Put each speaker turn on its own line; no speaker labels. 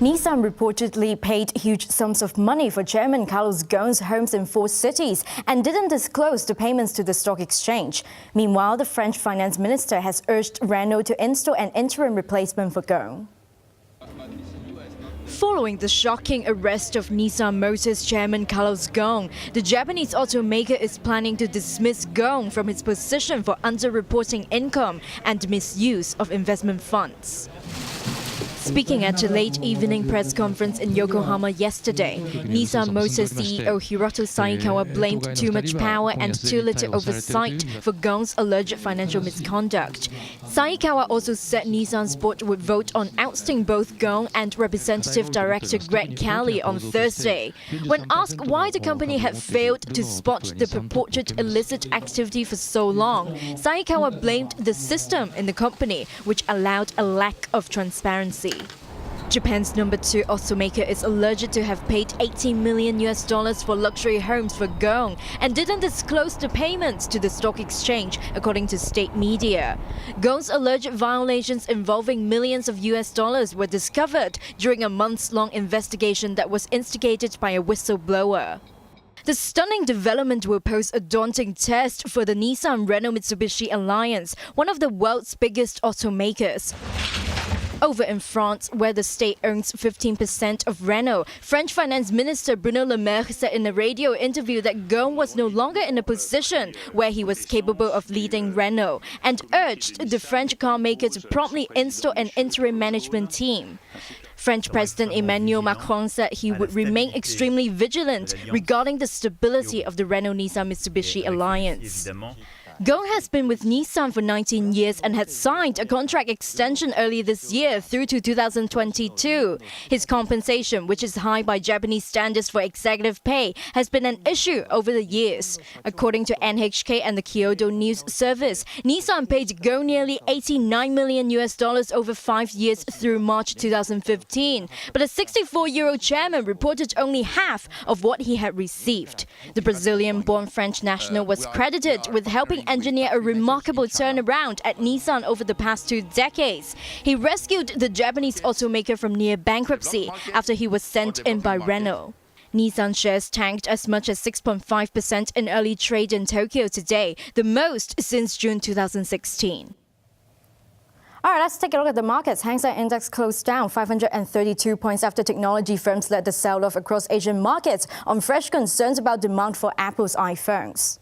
Nissan reportedly paid huge sums of money for Chairman Carlos Ghosn's homes in 4 cities and didn't disclose the payments to the stock exchange. Meanwhile, the French finance minister has urged Renault to install an interim replacement for Ghosn.
Following the shocking arrest of Nissan Motors chairman Carlos Ghosn, the Japanese automaker is planning to dismiss Ghosn from his position for underreporting income and misuse of investment funds. Speaking at a late evening press conference in Yokohama yesterday, Nissan Motors CEO Hiroto Saikawa blamed too much power and too little oversight for Ghosn's alleged financial misconduct. Saikawa also said Nissan's board would vote on ousting both Ghosn and Representative Director Greg Kelly on Thursday. When asked why the company had failed to spot the purported illicit activity for so long, Saikawa blamed the system in the company, which allowed a lack of transparency. Japan's number 2 automaker is alleged to have paid $18 million for luxury homes for Ghosn and didn't disclose the payments to the stock exchange, according to state media. Ghosn's alleged violations involving millions of US dollars were discovered during a months-long investigation that was instigated by a whistleblower. The stunning development will pose a daunting test for the Nissan-Renault-Mitsubishi alliance, one of the world's biggest automakers. Over in France, where the state owns 15% of Renault, French Finance Minister Bruno Le Maire said in a radio interview that Ghosn was no longer in a position where he was capable of leading Renault and urged the French carmaker to promptly install an interim management team. French President Emmanuel Macron said he would remain extremely vigilant regarding the stability of the Renault-Nissan-Mitsubishi alliance. Ghosn has been with Nissan for 19 years and had signed a contract extension early this year through to 2022. His compensation, which is high by Japanese standards for executive pay, has been an issue over the years. According to NHK and the Kyodo News Service, Nissan paid Ghosn nearly $89 million over 5 years through March 2015. But a 64-year-old chairman reported only half of what he had received. The Brazilian-born French national was credited with helping engineer a remarkable turnaround at Nissan over the past 2 decades. He rescued the Japanese automaker from near bankruptcy after he was sent in by Renault. Nissan shares tanked as much as 6.5% in early trade in Tokyo today, the most since June 2016.
All right, let's take a look at the markets. Hang Seng Index closed down 532 points after technology firms led the sell-off across Asian markets on fresh concerns about demand for Apple's iPhones.